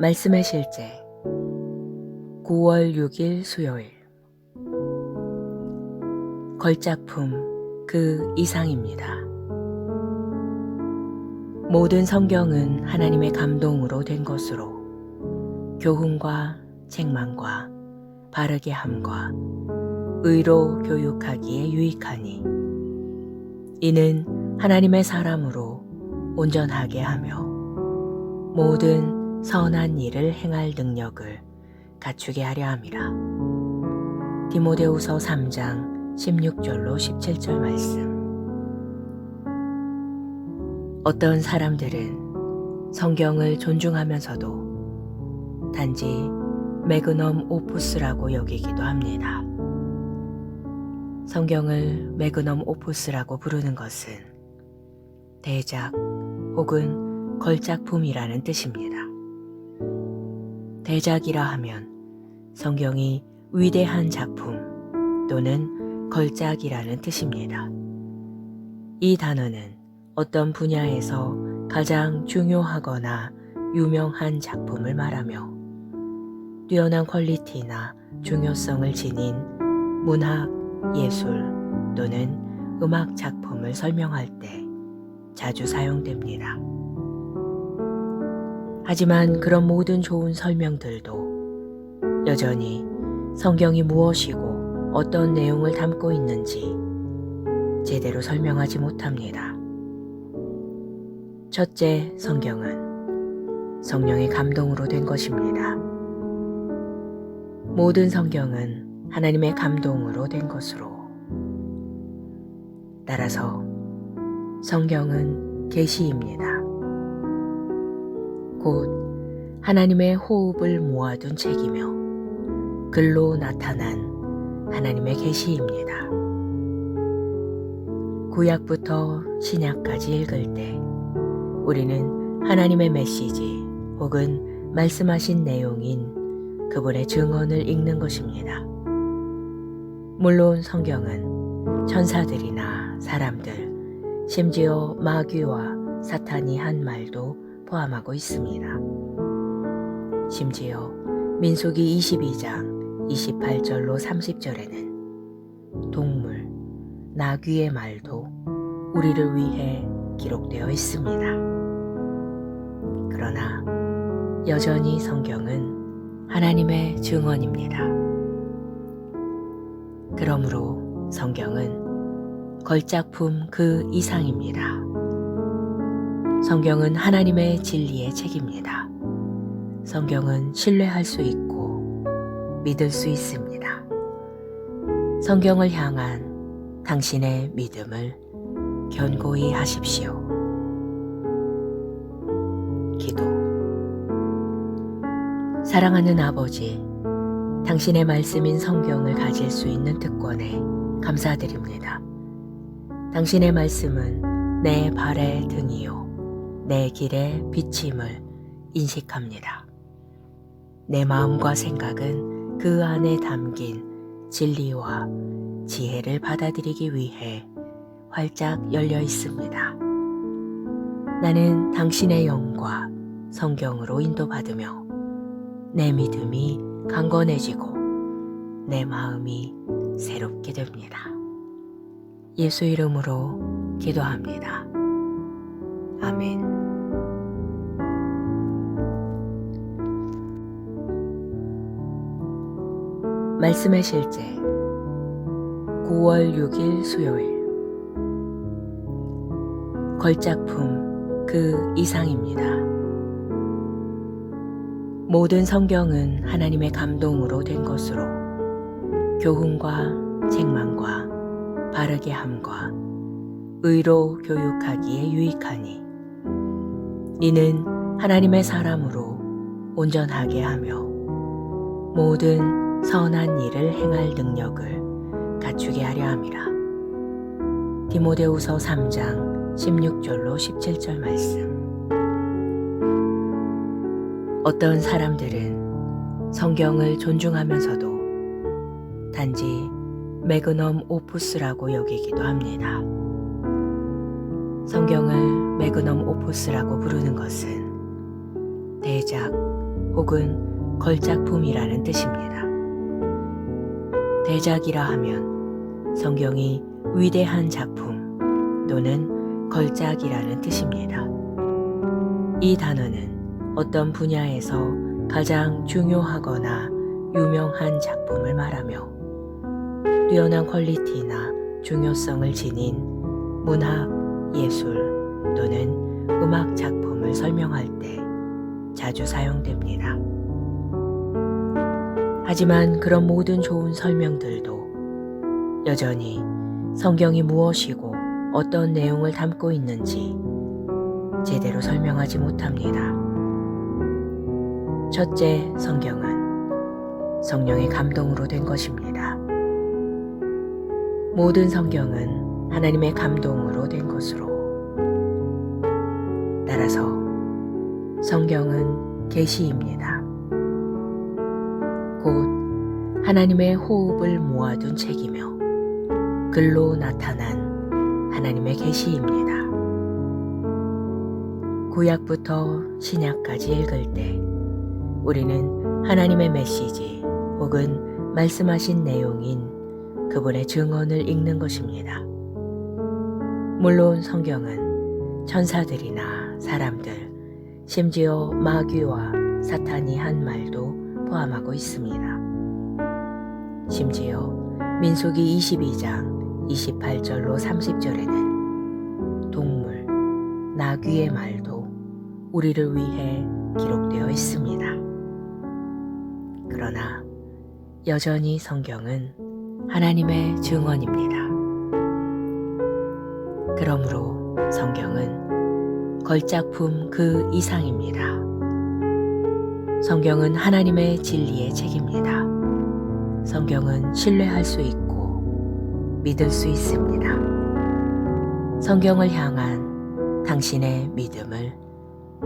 말씀의 실제 9월 6일 수요일 걸작품 그 이상입니다. 모든 성경은 하나님의 감동으로 된 것으로 교훈과 책망과 바르게 함과 의로 교육하기에 유익하니 이는 하나님의 사람으로 온전하게 하며 모든 선한 일을 행할 능력을 갖추게 하려 함이라. 디모데후서 3장 16절로 17절 말씀. 어떤 사람들은 성경을 존중하면서도 단지 매그넘 오푸스라고 여기기도 합니다. 성경을 매그넘 오푸스라고 부르는 것은 대작 혹은 걸작품이라는 뜻입니다. 대작이라 하면 성경이 위대한 작품 또는 걸작이라는 뜻입니다. 이 단어는 어떤 분야에서 가장 중요하거나 유명한 작품을 말하며 뛰어난 퀄리티나 중요성을 지닌 문학, 예술 또는 음악 작품을 설명할 때 자주 사용됩니다. 하지만 그런 모든 좋은 설명들도 여전히 성경이 무엇이고 어떤 내용을 담고 있는지 제대로 설명하지 못합니다. 첫째, 성경은 성령의 감동으로 된 것입니다. 모든 성경은 하나님의 감동으로 된 것으로 따라서 성경은 계시입니다. 곧 하나님의 호흡을 모아둔 책이며 글로 나타난 하나님의 계시입니다. 구약부터 신약까지 읽을 때 우리는 하나님의 메시지 혹은 말씀하신 내용인 그분의 증언을 읽는 것입니다. 물론 성경은 천사들이나 사람들, 심지어 마귀와 사탄이 한 말도 포함하고 있습니다. 심지어 민수기 22장 28절로 30절에는 동물, 나귀의 말도 우리를 위해 기록되어 있습니다. 그러나 여전히 성경은 하나님의 증언입니다. 그러므로 성경은 걸작품 그 이상입니다. 성경은 하나님의 진리의 책입니다. 성경은 신뢰할 수 있고 믿을 수 있습니다. 성경을 향한 당신의 믿음을 견고히 하십시오. 기도. 사랑하는 아버지, 당신의 말씀인 성경을 가질 수 있는 특권에 감사드립니다. 당신의 말씀은 내 발의 등이요 내 길의 비침을 인식합니다. 내 마음과 생각은 그 안에 담긴 진리와 지혜를 받아들이기 위해 활짝 열려 있습니다. 나는 당신의 영과 성경으로 인도받으며 내 믿음이 강건해지고 내 마음이 새롭게 됩니다. 예수 이름으로 기도합니다. 아멘. 말씀의 실제 9월 6일 수요일 걸작품 그 이상입니다. 모든 성경은 하나님의 감동으로 된 것으로 교훈과 책망과 바르게 함과 의로 교육하기에 유익하니 이는 하나님의 사람으로 온전하게 하며 모든 선한 일을 행할 능력을 갖추게 하려 함이라. 디모데후서 3장 16절로 17절 말씀. 어떤 사람들은 성경을 존중하면서도 단지 매그넘 오푸스라고 여기기도 합니다. 성경을 매그넘 오푸스라고 부르는 것은 대작 혹은 걸작품이라는 뜻입니다. 대작이라 하면 성경이 위대한 작품 또는 걸작이라는 뜻입니다. 이 단어는 어떤 분야에서 가장 중요하거나 유명한 작품을 말하며 뛰어난 퀄리티나 중요성을 지닌 문학, 예술 또는 음악 작품을 설명할 때 자주 사용됩니다. 하지만 그런 모든 좋은 설명들도 여전히 성경이 무엇이고 어떤 내용을 담고 있는지 제대로 설명하지 못합니다. 첫째, 성경은 성령의 감동으로 된 것입니다. 모든 성경은 하나님의 감동으로 된 것으로, 따라서 성경은 계시입니다. 곧 하나님의 호흡을 모아둔 책이며 글로 나타난 하나님의 계시입니다. 구약부터 신약까지 읽을 때 우리는 하나님의 메시지 혹은 말씀하신 내용인 그분의 증언을 읽는 것입니다. 물론 성경은 천사들이나 사람들, 심지어 마귀와 사탄이 한 말도 포함하고 있습니다. 심지어 민수기 22장 28절로 30절에는 동물, 나귀의 말도 우리를 위해 기록되어 있습니다. 그러나 여전히 성경은 하나님의 증언입니다. 그러므로 성경은 걸작품 그 이상입니다. 성경은 하나님의 진리의 책입니다. 성경은 신뢰할 수 있고 믿을 수 있습니다. 성경을 향한 당신의 믿음을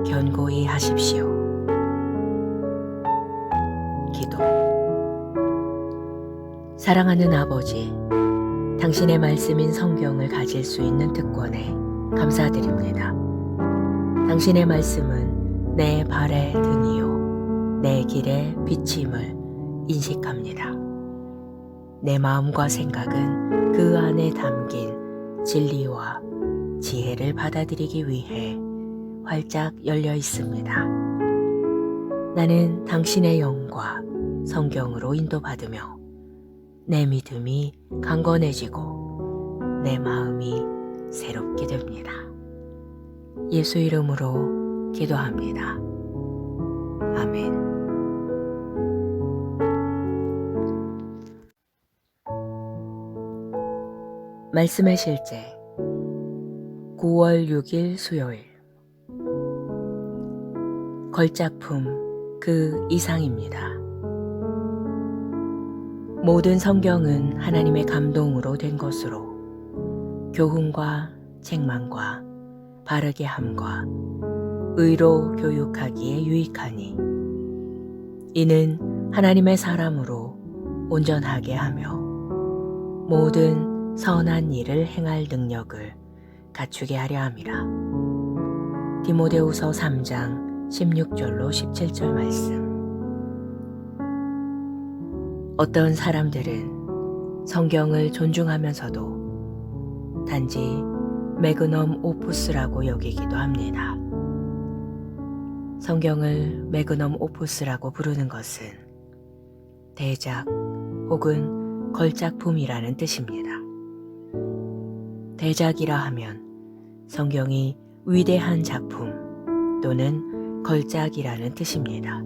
견고히 하십시오. 기도. 사랑하는 아버지, 당신의 말씀인 성경을 가질 수 있는 특권에 감사드립니다. 당신의 말씀은 내 발의 등이요 내 길의 비침을 인식합니다. 내 마음과 생각은 그 안에 담긴 진리와 지혜를 받아들이기 위해 활짝 열려 있습니다. 나는 당신의 영과 성경으로 인도받으며 내 믿음이 강건해지고 내 마음이 새롭게 됩니다. 예수 이름으로 기도합니다. 아멘. 말씀의 실제 9월 6일 수요일. 걸작품 그 이상입니다. 모든 성경은 하나님의 감동으로 된 것으로 교훈과 책망과 바르게 함과 의로 교육하기에 유익하니 이는 하나님의 사람으로 온전하게 하며 모든 선한 일을 행할 능력을 갖추게 하려 함이라. 디모데후서 3장 16절로 17절 말씀. 어떤 사람들은 성경을 존중하면서도 단지 매그넘 오푸스라고 여기기도 합니다. 성경을 매그넘 오푸스라고 부르는 것은 대작 혹은 걸작품이라는 뜻입니다. 대작이라 하면 성경이 위대한 작품 또는 걸작이라는 뜻입니다.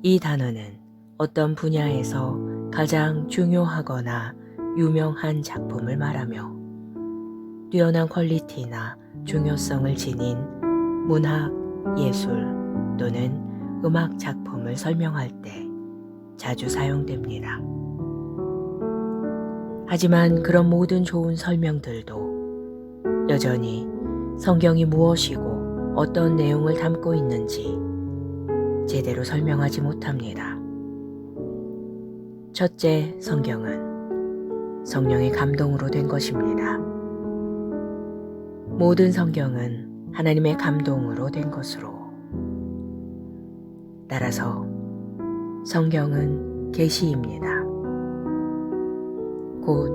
이 단어는 어떤 분야에서 가장 중요하거나 유명한 작품을 말하며 뛰어난 퀄리티나 중요성을 지닌 문학, 예술 또는 음악 작품을 설명할 때 자주 사용됩니다. 하지만 그런 모든 좋은 설명들도 여전히 성경이 무엇이고 어떤 내용을 담고 있는지 제대로 설명하지 못합니다. 첫째, 성경은 성령의 감동으로 된 것입니다. 모든 성경은 하나님의 감동으로 된 것으로, 따라서 성경은 계시입니다. 곧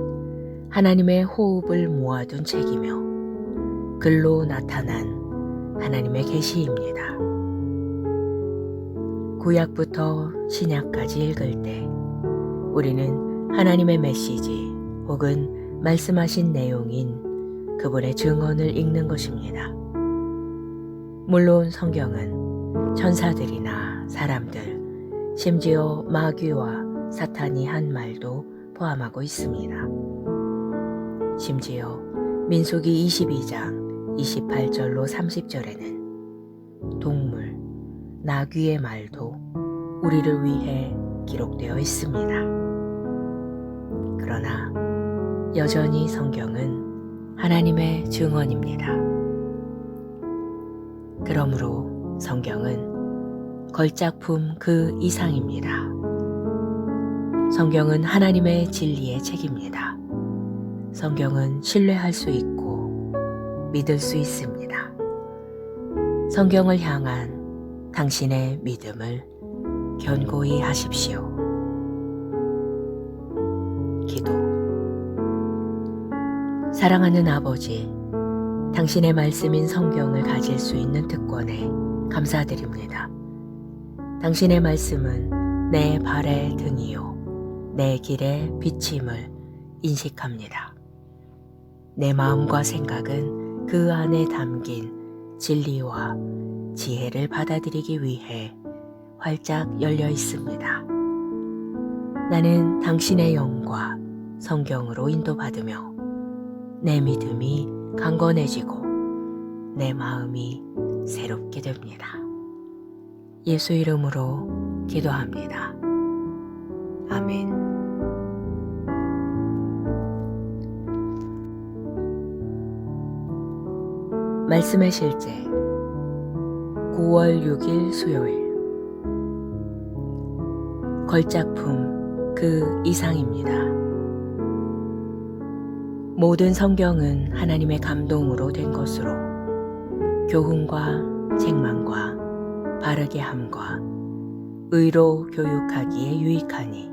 하나님의 호흡을 모아둔 책이며 글로 나타난 하나님의 계시입니다. 구약부터 신약까지 읽을 때 우리는 하나님의 메시지 혹은 말씀하신 내용인 그분의 증언을 읽는 것입니다. 물론 성경은 천사들이나 사람들, 심지어 마귀와 사탄이 한 말도 포함하고 있습니다. 심지어 민수기 22장 28절로 30절에는 동물, 나귀의 말도 우리를 위해 기록되어 있습니다. 그러나 여전히 성경은 하나님의 증언입니다. 그러므로 성경은 걸작품 그 이상입니다. 성경은 하나님의 진리의 책입니다. 성경은 신뢰할 수 있고 믿을 수 있습니다. 성경을 향한 당신의 믿음을 견고히 하십시오. 기도. 사랑하는 아버지, 당신의 말씀인 성경을 가질 수 있는 특권에 감사드립니다. 당신의 말씀은 내 발의 등이요 내 길의 비침을 인식합니다. 내 마음과 생각은 그 안에 담긴 진리와 지혜를 받아들이기 위해 활짝 열려 있습니다. 나는 당신의 영과 성경으로 인도받으며 내 믿음이 강건해지고 내 마음이 새롭게 됩니다. 예수 이름으로 기도합니다. 아멘. 말씀의 실제 9월 6일 수요일 걸작품 그 이상입니다. 모든 성경은 하나님의 감동으로 된 것으로 교훈과 책망과 바르게 함과 의로 교육하기에 유익하니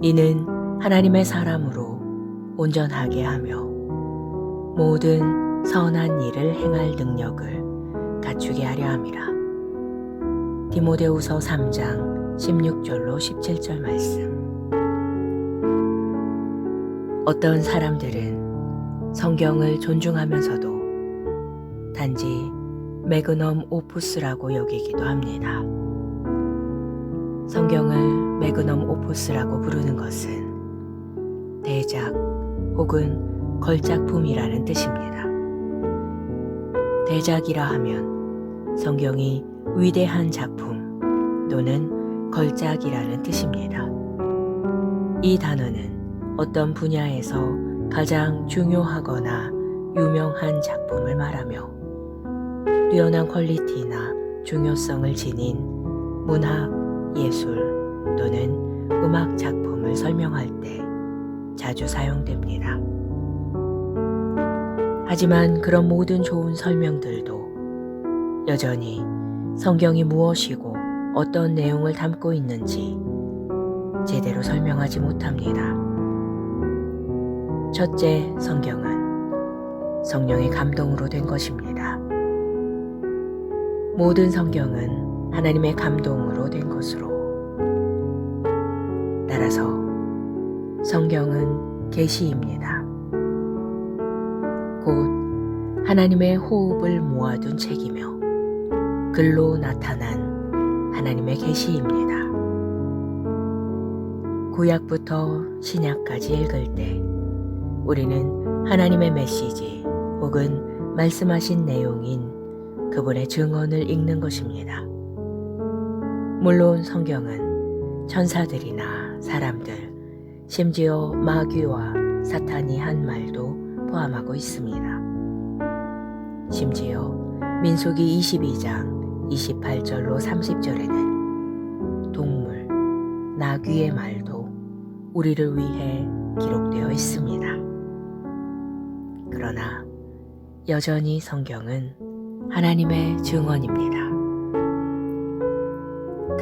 이는 하나님의 사람으로 온전하게 하며 모든 선한 일을 행할 능력을 갖추게 하려 함이라. 디모데후서 3장 16절로 17절 말씀. 어떤 사람들은 성경을 존중하면서도 단지 매그넘 오푸스라고 여기기도 합니다. 성경을 매그넘 오푸스라고 부르는 것은 대작 혹은 걸작품이라는 뜻입니다. 대작이라 하면 성경이 위대한 작품 또는 걸작이라는 뜻입니다. 이 단어는 어떤 분야에서 가장 중요하거나 유명한 작품을 말하며 뛰어난 퀄리티나 중요성을 지닌 문학, 예술 또는 음악 작품을 설명할 때 자주 사용됩니다. 하지만 그런 모든 좋은 설명들도 여전히 성경이 무엇이고 어떤 내용을 담고 있는지 제대로 설명하지 못합니다. 첫째, 성경은 성령의 감동으로 된 것입니다. 모든 성경은 하나님의 감동으로 된 것으로 따라서 성경은 계시입니다. 곧 하나님의 호흡을 모아둔 책이며 글로 나타난 하나님의 계시입니다. 구약부터 신약까지 읽을 때 우리는 하나님의 메시지 혹은 말씀하신 내용인 그분의 증언을 읽는 것입니다. 물론 성경은 천사들이나 사람들, 심지어 마귀와 사탄이 한 말도 포함하고 있습니다. 심지어 민수기 22장 28절로 30절에는 동물, 나귀의 말도 우리를 위해 기록되어 있습니다. 그러나 여전히 성경은 하나님의 증언입니다.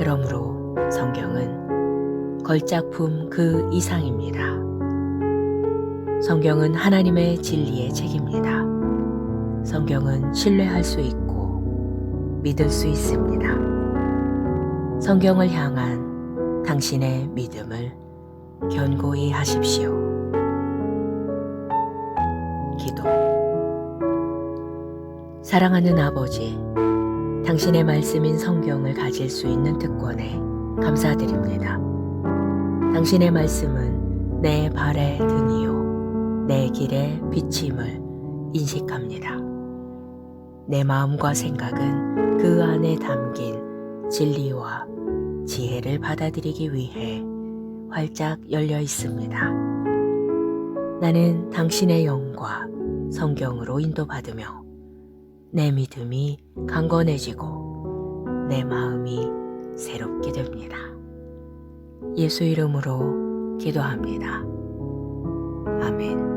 그러므로 성경은 걸작품 그 이상입니다. 성경은 하나님의 진리의 책입니다. 성경은 신뢰할 수 있고 믿을 수 있습니다. 성경을 향한 당신의 믿음을 견고히 하십시오. 기도. 사랑하는 아버지, 당신의 말씀인 성경을 가질 수 있는 특권에 감사드립니다. 당신의 말씀은 내 발의 등이요 내 길의 비침을 인식합니다. 내 마음과 생각은 그 안에 담긴 진리와 지혜를 받아들이기 위해 활짝 열려 있습니다. 나는 당신의 영과 성경으로 인도받으며 내 믿음이 강건해지고 내 마음이 새롭게 됩니다. 예수 이름으로 기도합니다. 아멘.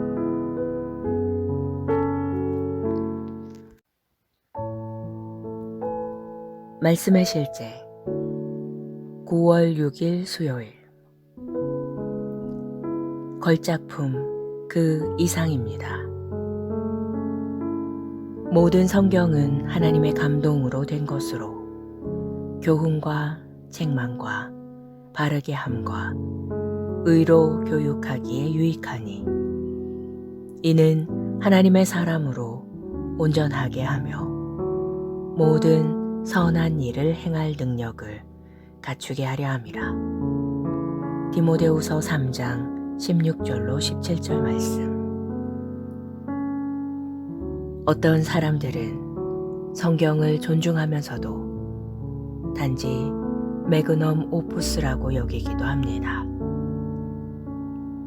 말씀의 실제 9월 6일 수요일. 걸작품 그 이상입니다. 모든 성경은 하나님의 감동으로 된 것으로 교훈과 책망과 바르게 함과 의로 교육하기에 유익하니 이는 하나님의 사람으로 온전하게 하며 모든 선한 일을 행할 능력을 갖추게 하려 함이라. 디모데후서 3장 16절로 17절 말씀. 어떤 사람들은 성경을 존중하면서도 단지 매그넘 오푸스라고 여기기도 합니다.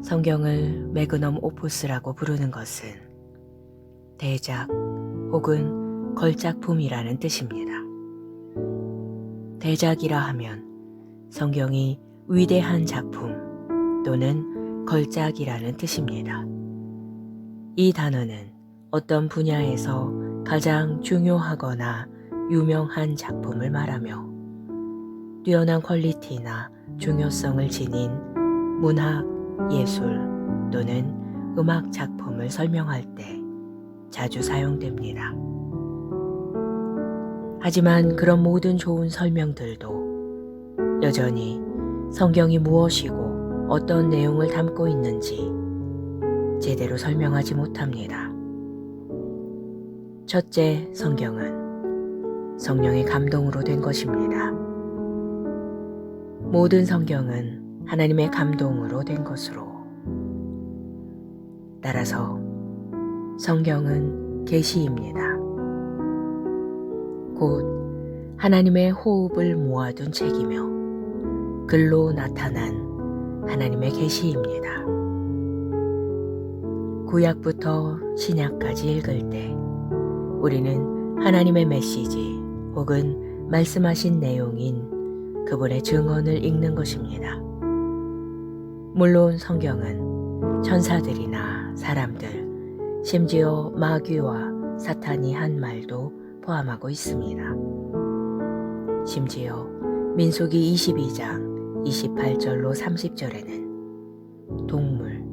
성경을 매그넘 오푸스라고 부르는 것은 대작 혹은 걸작품이라는 뜻입니다. 대작이라 하면 성경이 위대한 작품 또는 걸작이라는 뜻입니다. 이 단어는 어떤 분야에서 가장 중요하거나 유명한 작품을 말하며 뛰어난 퀄리티나 중요성을 지닌 문학, 예술 또는 음악 작품을 설명할 때 자주 사용됩니다. 하지만 그런 모든 좋은 설명들도 여전히 성경이 무엇이고 어떤 내용을 담고 있는지 제대로 설명하지 못합니다. 첫째, 성경은 성령의 감동으로 된 것입니다. 모든 성경은 하나님의 감동으로 된 것으로 따라서 성경은 계시입니다. 곧 하나님의 호흡을 모아둔 책이며 글로 나타난 하나님의 계시입니다. 구약부터 신약까지 읽을 때 우리는 하나님의 메시지 혹은 말씀하신 내용인 그분의 증언을 읽는 것입니다. 물론 성경은 천사들이나 사람들, 심지어 마귀와 사탄이 한 말도 포함하고 있습니다. 심지어 민수기 22장 28절로 30절에는 동물,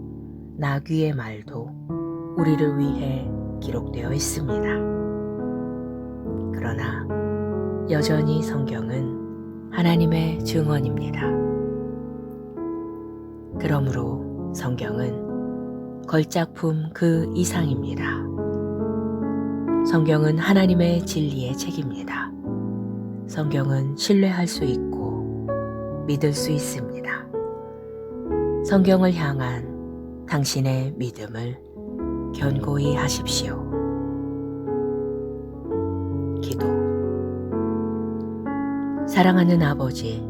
나귀의 말도 우리를 위해 기록되어 있습니다. 그러나 여전히 성경은 하나님의 증언입니다. 그러므로 성경은 걸작품 그 이상입니다. 성경은 하나님의 진리의 책입니다. 성경은 신뢰할 수 있고 믿을 수 있습니다. 성경을 향한 당신의 믿음을 견고히 하십시오. 기도. 사랑하는 아버지,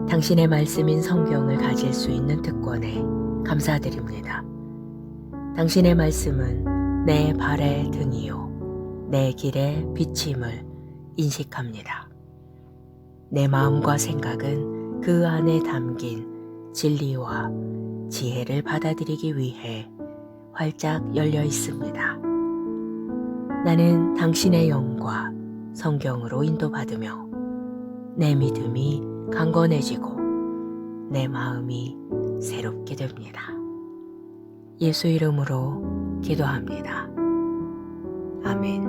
당신의 말씀인 성경을 가질 수 있는 특권에 감사드립니다. 당신의 말씀은 내 발의 등이요 내 길의 비침을 인식합니다. 내 마음과 생각은 그 안에 담긴 진리와 지혜를 받아들이기 위해 활짝 열려 있습니다. 나는 당신의 영과 성경으로 인도받으며 내 믿음이 강건해지고 내 마음이 새롭게 됩니다. 예수 이름으로 기도합니다. 아멘.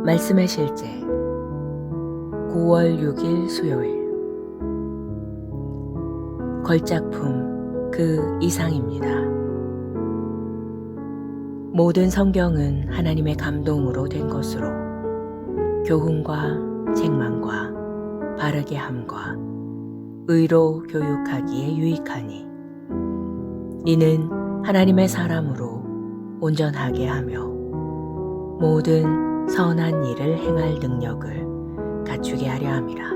말씀의 실제 9월 6일 수요일 걸작품 그 이상입니다. 모든 성경은 하나님의 감동으로 된 것으로 교훈과 책망과 바르게 함과 의로 교육하기에 유익하니 이는 하나님의 사람으로 온전하게 하며 모든 선한 일을 행할 능력을 갖추게 하려 함이라.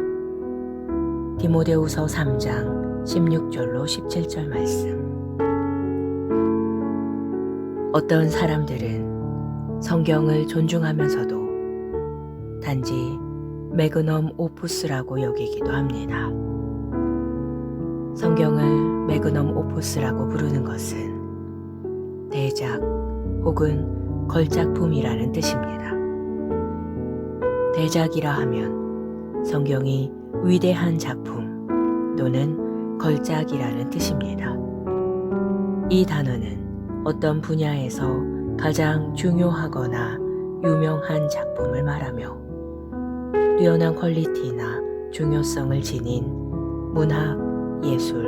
디모데후서 3장 16절로 17절 말씀. 어떤 사람들은 성경을 존중하면서도 단지 매그넘 오푸스라고 여기기도 합니다. 성경을 매그넘 오푸스라고 부르는 것은 대작 혹은 걸작품이라는 뜻입니다. 대작이라 하면 성경이 위대한 작품 또는 걸작이라는 뜻입니다. 이 단어는 어떤 분야에서 가장 중요하거나 유명한 작품을 말하며 뛰어난 퀄리티나 중요성을 지닌 문학, 예술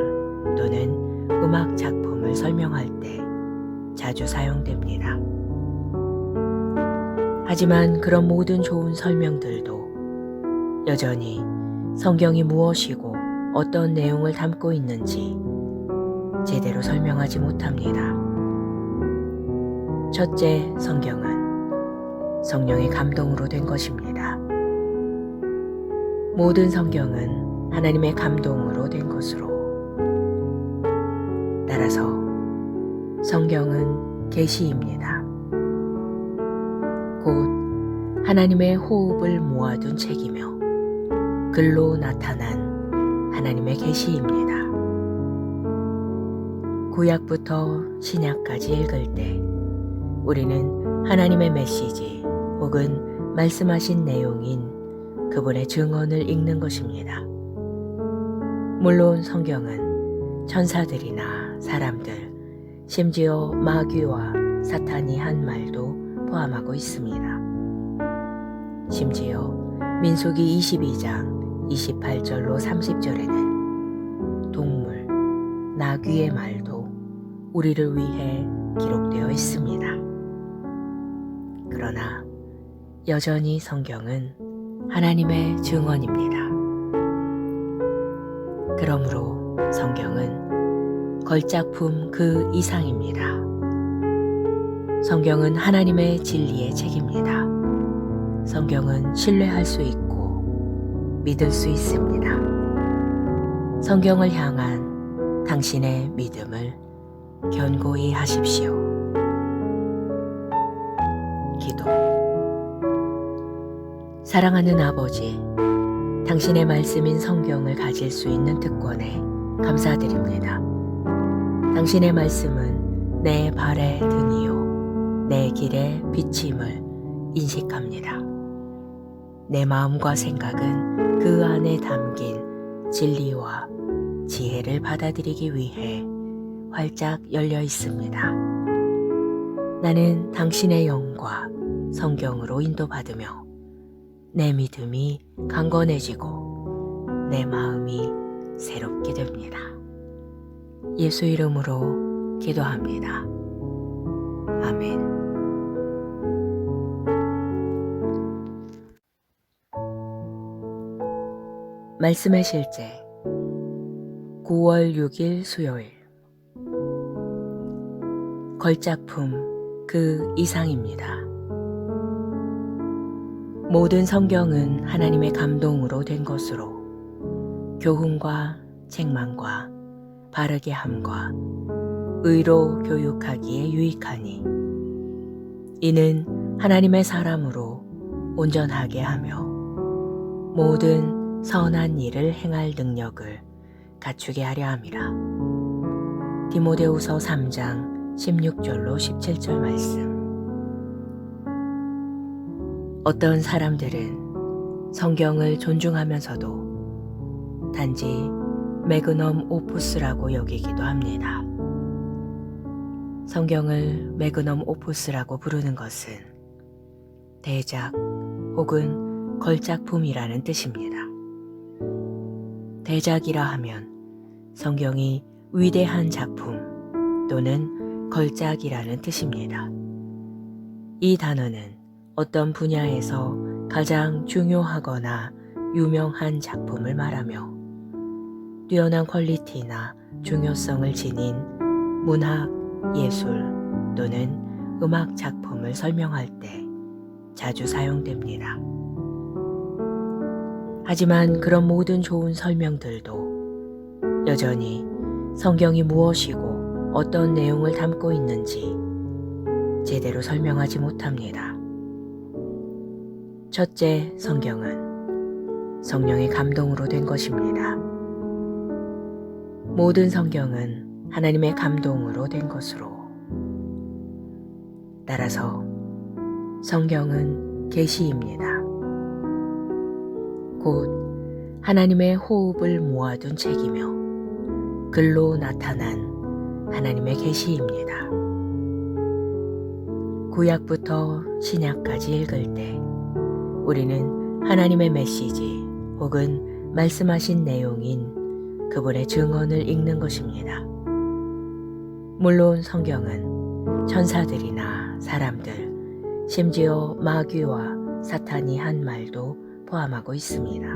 또는 음악 작품을 설명할 때 자주 사용됩니다. 하지만 그런 모든 좋은 설명들도 여전히 성경이 무엇이고 어떤 내용을 담고 있는지 제대로 설명하지 못합니다. 첫째, 성경은 성령의 감동으로 된 것입니다. 모든 성경은 하나님의 감동으로 된 것으로 따라서 성경은 계시입니다. 곧 하나님의 호흡을 모아둔 책이며 글로 나타난 하나님의 계시입니다. 구약부터 신약까지 읽을 때 우리는 하나님의 메시지 혹은 말씀하신 내용인 그분의 증언을 읽는 것입니다. 물론 성경은 천사들이나 사람들, 심지어 마귀와 사탄이 한 말도 포함하고 있습니다. 심지어 민수기 22장 28절로 30절에는 동물, 나귀의 말도 우리를 위해 기록되어 있습니다. 그러나 여전히 성경은 하나님의 증언입니다. 그러므로 성경은 걸작품 그 이상입니다. 성경은 하나님의 진리의 책입니다. 성경은 신뢰할 수 있고 믿을 수 있습니다. 성경을 향한 당신의 믿음을 견고히 하십시오. 기도. 사랑하는 아버지, 당신의 말씀인 성경을 가질 수 있는 특권에 감사드립니다. 당신의 말씀은 내 발의 등이요 내 길의 비침을 인식합니다. 내 마음과 생각은 그 안에 담긴 진리와 지혜를 받아들이기 위해 활짝 열려 있습니다. 나는 당신의 영과 성경으로 인도받으며 내 믿음이 강건해지고 내 마음이 새롭게 됩니다. 예수 이름으로 기도합니다. 아멘. 말씀의 실제 9월 6일 수요일 걸작품 그 이상입니다. 모든 성경은 하나님의 감동으로 된 것으로 교훈과 책망과 바르게 함과 의로 교육하기에 유익하니 이는 하나님의 사람으로 온전하게 하며 모든 선한 일을 행할 능력을 갖추게 하려 함이라. 디모데후서 3장 16절로 17절 말씀. 어떤 사람들은 성경을 존중하면서도 단지 매그넘 오푸스라고 여기기도 합니다. 성경을 매그넘 오푸스라고 부르는 것은 대작 혹은 걸작품이라는 뜻입니다. 대작이라 하면 성경이 위대한 작품 또는 걸작이라는 뜻입니다. 이 단어는 어떤 분야에서 가장 중요하거나 유명한 작품을 말하며 뛰어난 퀄리티나 중요성을 지닌 문학, 예술 또는 음악 작품을 설명할 때 자주 사용됩니다. 하지만 그런 모든 좋은 설명들도 여전히 성경이 무엇이고 어떤 내용을 담고 있는지 제대로 설명하지 못합니다. 첫째, 성경은 성령의 감동으로 된 것입니다. 모든 성경은 하나님의 감동으로 된 것으로. 따라서 성경은 계시입니다. 곧 하나님의 호흡을 모아둔 책이며 글로 나타난 하나님의 계시입니다. 구약부터 신약까지 읽을 때 우리는 하나님의 메시지 혹은 말씀하신 내용인 그분의 증언을 읽는 것입니다. 물론 성경은 천사들이나 사람들, 심지어 마귀와 사탄이 한 말도 포함하고 있습니다.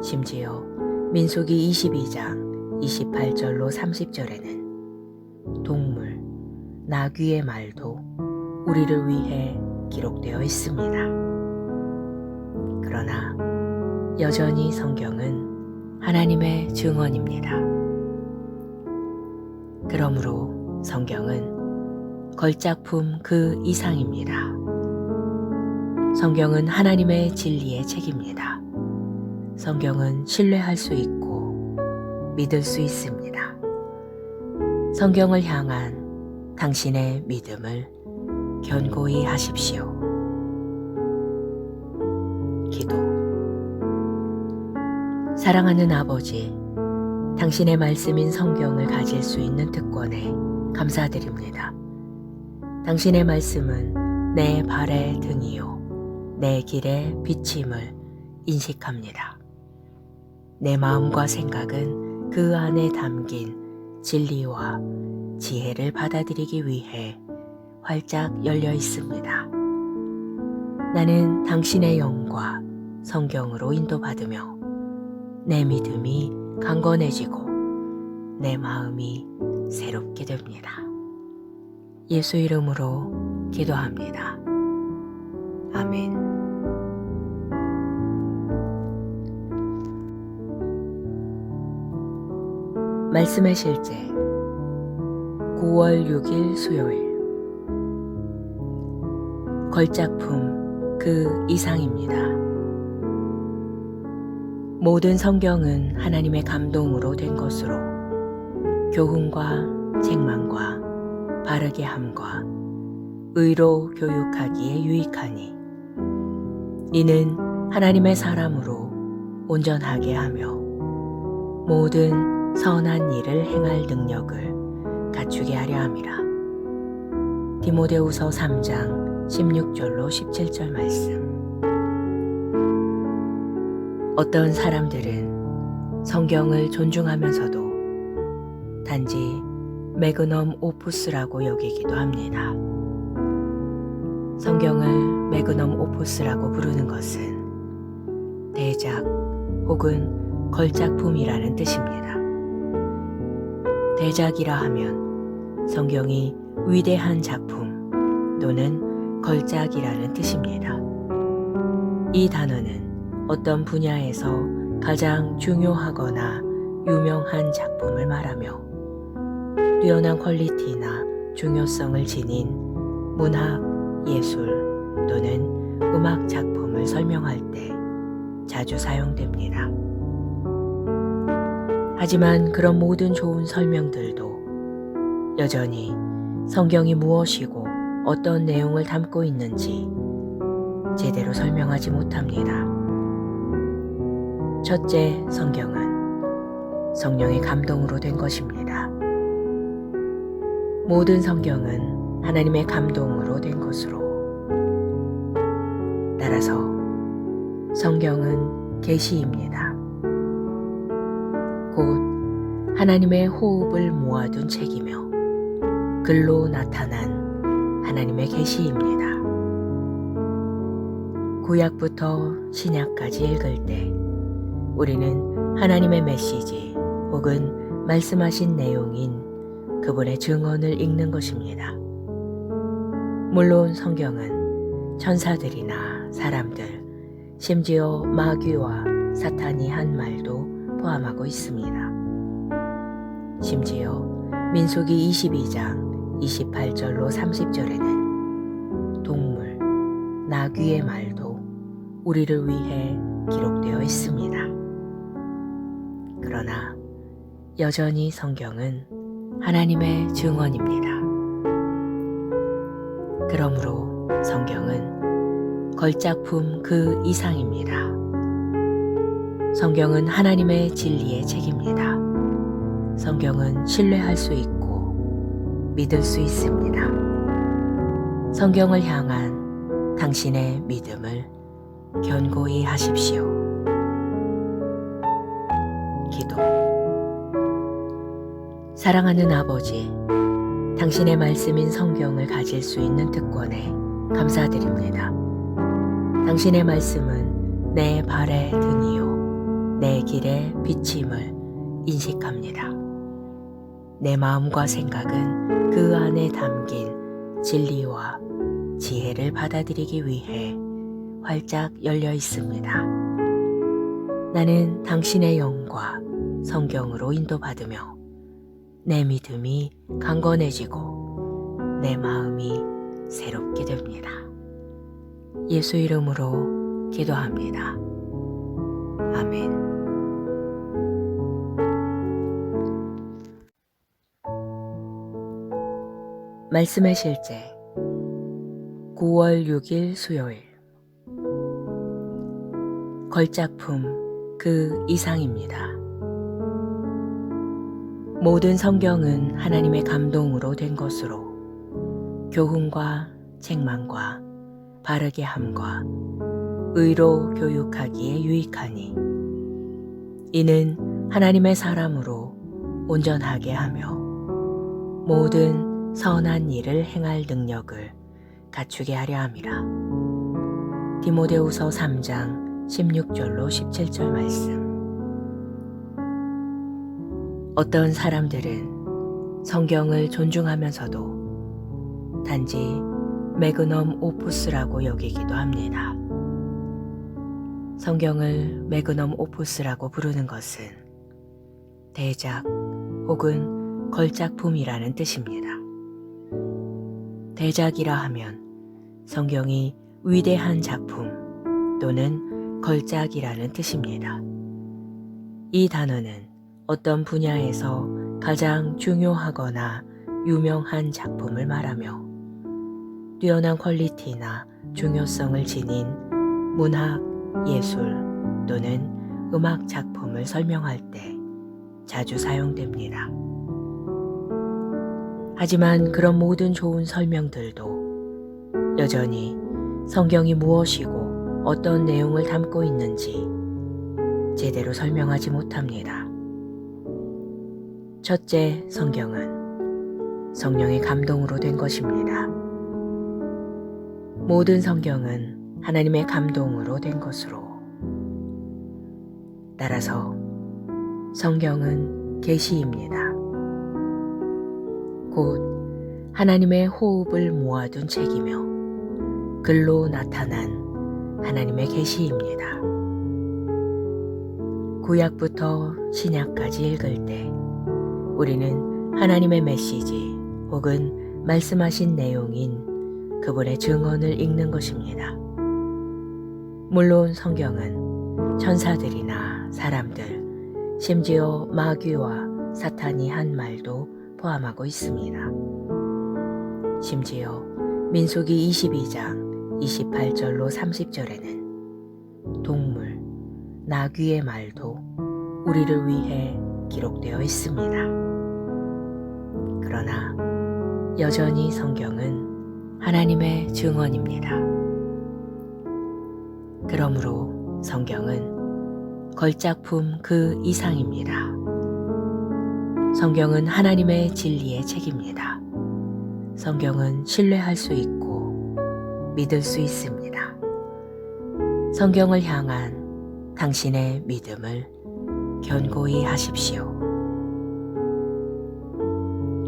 심지어 민수기 22장 28절로 30절에는 동물, 나귀의 말도 우리를 위해 기록되어 있습니다. 그러나 여전히 성경은 하나님의 증언입니다. 그러므로 성경은 걸작품 그 이상입니다. 성경은 하나님의 진리의 책입니다. 성경은 신뢰할 수 있고 믿을 수 있습니다. 성경을 향한 당신의 믿음을 견고히 하십시오. 기도. 사랑하는 아버지, 당신의 말씀인 성경을 가질 수 있는 특권에 감사드립니다. 당신의 말씀은 내 발의 등이요 내 길의 비침을 인식합니다. 내 마음과 생각은 그 안에 담긴 진리와 지혜를 받아들이기 위해 활짝 열려 있습니다. 나는 당신의 영과 성경으로 인도받으며 내 믿음이 강건해지고 내 마음이 새롭게 됩니다. 예수 이름으로 기도합니다. 아멘. 말씀의 실제 9월 6일 수요일. 걸작품 그 이상입니다. 모든 성경은 하나님의 감동으로 된 것으로 교훈과 책망과 바르게 함과 의로 교육하기에 유익하니 이는 하나님의 사람으로 온전하게 하며 모든 선한 일을 행할 능력을 갖추게 하려 함이라. 디모데후서 3장 16절로 17절 말씀. 어떤 사람들은 성경을 존중하면서도 단지 매그넘 오푸스라고 여기기도 합니다. 성경을 매그넘 오푸스라고 부르는 것은 대작 혹은 걸작품이라는 뜻입니다. 대작이라 하면 성경이 위대한 작품 또는 걸작이라는 뜻입니다. 이 단어는 어떤 분야에서 가장 중요하거나 유명한 작품을 말하며 뛰어난 퀄리티나 중요성을 지닌 문학, 예술 또는 음악 작품을 설명할 때 자주 사용됩니다. 하지만 그런 모든 좋은 설명들도 여전히 성경이 무엇이고 어떤 내용을 담고 있는지 제대로 설명하지 못합니다. 첫째, 성경은 성령의 감동으로 된 것입니다. 모든 성경은 하나님의 감동으로 된 것으로, 따라서 성경은 계시입니다. 곧 하나님의 호흡을 모아둔 책이며 글로 나타난 하나님의 계시입니다. 구약부터 신약까지 읽을 때 우리는 하나님의 메시지 혹은 말씀하신 내용인 그분의 증언을 읽는 것입니다. 물론 성경은 천사들이나 사람들, 심지어 마귀와 사탄이 한 말도 포함하고 있습니다. 심지어 민수기 22장 28절로 30절에는 동물, 나귀의 말도 우리를 위해 기록되어 있습니다. 그러나 여전히 성경은 하나님의 증언입니다. 그러므로 성경은 걸작품 그 이상입니다. 성경은 하나님의 진리의 책입니다. 성경은 신뢰할 수 있고 믿을 수 있습니다. 성경을 향한 당신의 믿음을 견고히 하십시오. 기도. 사랑하는 아버지, 당신의 말씀인 성경을 가질 수 있는 특권에 감사드립니다. 당신의 말씀은 내 발의 등이요 내 길의 비침을 인식합니다. 내 마음과 생각은 그 안에 담긴 진리와 지혜를 받아들이기 위해 활짝 열려 있습니다. 나는 당신의 영과 성경으로 인도받으며 내 믿음이 강건해지고 내 마음이 새롭게 됩니다. 예수 이름으로 기도합니다. 아멘. 말씀의 실제 9월 6일 수요일. 걸작품 그 이상입니다. 모든 성경은 하나님의 감동으로 된 것으로 교훈과 책망과 바르게 함과 의로 교육하기에 유익하니 이는 하나님의 사람으로 온전하게 하며 모든 선한 일을 행할 능력을 갖추게 하려 함이라. 디모데후서 3장 16절로 17절 말씀. 어떤 사람들은 성경을 존중하면서도 단지 매그넘 오푸스라고 여기기도 합니다. 성경을 매그넘 오푸스라고 부르는 것은 대작 혹은 걸작품이라는 뜻입니다. 대작이라 하면 성경이 위대한 작품 또는 걸작이라는 뜻입니다. 이 단어는 어떤 분야에서 가장 중요하거나 유명한 작품을 말하며 뛰어난 퀄리티나 중요성을 지닌 문학, 예술 또는 음악 작품을 설명할 때 자주 사용됩니다. 하지만 그런 모든 좋은 설명들도 여전히 성경이 무엇이고 어떤 내용을 담고 있는지 제대로 설명하지 못합니다. 첫째, 성경은 성령의 감동으로 된 것입니다. 모든 성경은 하나님의 감동으로 된 것으로, 따라서 성경은 계시입니다. 곧 하나님의 호흡을 모아둔 책이며 글로 나타난 하나님의 계시입니다. 구약부터 신약까지 읽을 때 우리는 하나님의 메시지 혹은 말씀하신 내용인 그분의 증언을 읽는 것입니다. 물론 성경은 천사들이나 사람들, 심지어 마귀와 사탄이 한 말도 포함하고 있습니다. 심지어 민수기 22장 28절로 30절에는 동물, 나귀의 말도 우리를 위해 기록되어 있습니다. 그러나 여전히 성경은 하나님의 증언입니다. 그러므로 성경은 걸작품 그 이상입니다. 성경은 하나님의 진리의 책입니다. 성경은 신뢰할 수 있고 믿을 수 있습니다. 성경을 향한 당신의 믿음을 견고히 하십시오.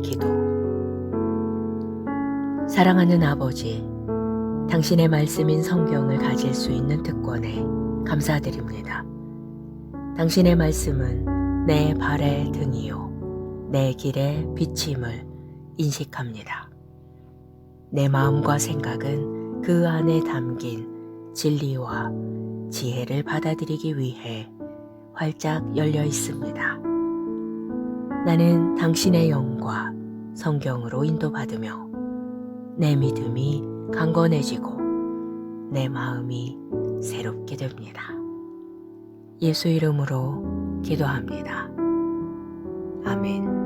기도. 사랑하는 아버지, 당신의 말씀인 성경을 가질 수 있는 특권에 감사드립니다. 당신의 말씀은 내 발의 등이요 내 길의 빛임을 인식합니다. 내 마음과 생각은 그 안에 담긴 진리와 지혜를 받아들이기 위해 활짝 열려 있습니다. 나는 당신의 영과 성경으로 인도받으며 내 믿음이 강건해지고 내 마음이 새롭게 됩니다. 예수 이름으로 기도합니다. 아멘.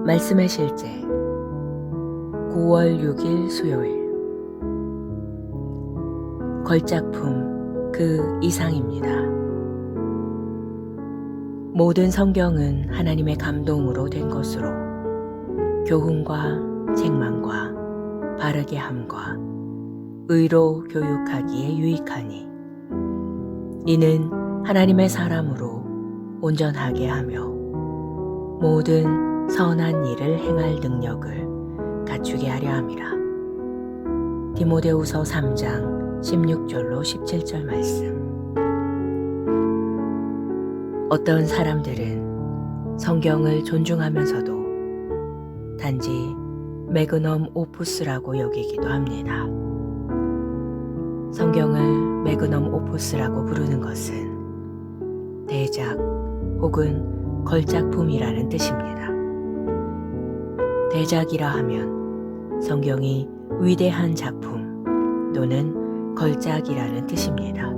말씀의 실제 9월 6일 수요일 걸작품 그 이상입니다. 모든 성경은 하나님의 감동으로 된 것으로 교훈과 책망과 바르게 함과 의로 교육하기에 유익하니 이는 하나님의 사람으로 온전하게 하며 모든 선한 일을 행할 능력을 갖추게 하려 함이라. 디모데후서 3장 16절로 17절 말씀. 어떤 사람들은 성경을 존중하면서도 단지 매그넘 오푸스라고 여기기도 합니다. 성경을 매그넘 오푸스라고 부르는 것은 대작 혹은 걸작품이라는 뜻입니다. 대작이라 하면 성경이 위대한 작품 또는 걸작이라는 뜻입니다.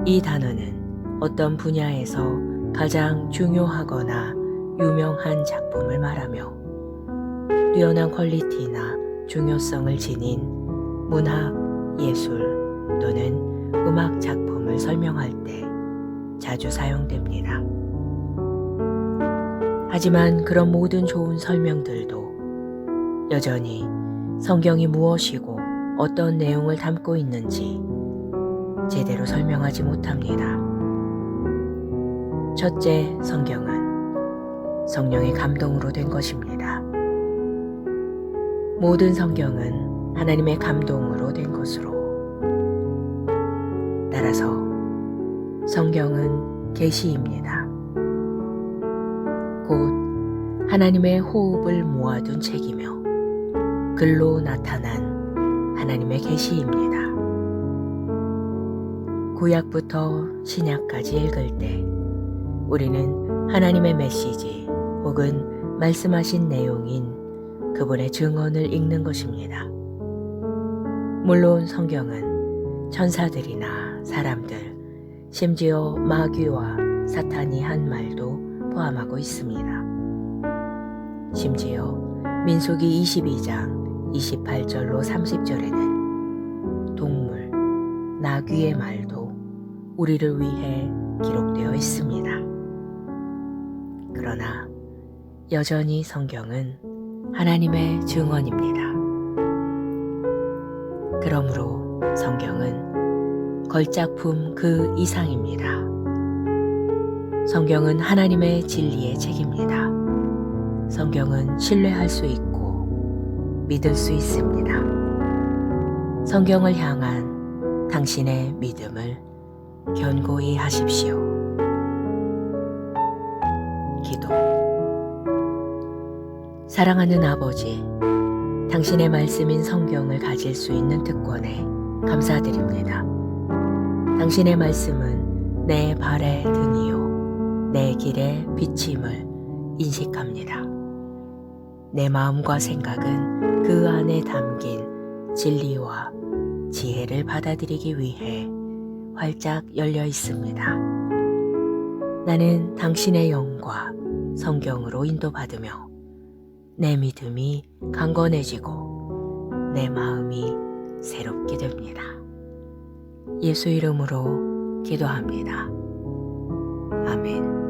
이 단어는 어떤 분야에서 가장 중요하거나 유명한 작품을 말하며 뛰어난 퀄리티나 중요성을 지닌 문학, 예술 또는 음악 작품을 설명할 때 자주 사용됩니다. 하지만 그런 모든 좋은 설명들도 여전히 성경이 무엇이고 어떤 내용을 담고 있는지 제대로 설명하지 못합니다. 첫째, 성경은 성령의 감동으로 된 것입니다. 모든 성경은 하나님의 감동으로 된 것으로 따라서 성경은 계시입니다. 곧 하나님의 호흡을 모아둔 책이며 글로 나타난 하나님의 계시입니다. 구약부터 신약까지 읽을 때 우리는 하나님의 메시지 혹은 말씀하신 내용인 그분의 증언을 읽는 것입니다. 물론 성경은 천사들이나 사람들, 심지어 마귀와 사탄이 한 말도 포함하고 있습니다. 심지어 민수기 22장 28절로 30절에는 동물, 나귀의 말도 우리를 위해 기록되어 있습니다. 그러나 여전히 성경은 하나님의 증언입니다. 그러므로 성경은 걸작품 그 이상입니다. 성경은 하나님의 진리의 책입니다. 성경은 신뢰할 수 있고 믿을 수 있습니다. 성경을 향한 당신의 믿음을 견고히 하십시오. 기도. 사랑하는 아버지, 당신의 말씀인 성경을 가질 수 있는 특권에 감사드립니다. 당신의 말씀은 내 발의 등이요 내 길의 빛임을 인식합니다. 내 마음과 생각은 그 안에 담긴 진리와 지혜를 받아들이기 위해 활짝 열려 있습니다. 나는 당신의 영과 성경으로 인도받으며 내 믿음이 강건해지고 내 마음이 새롭게 됩니다. 예수 이름으로 기도합니다. 아멘.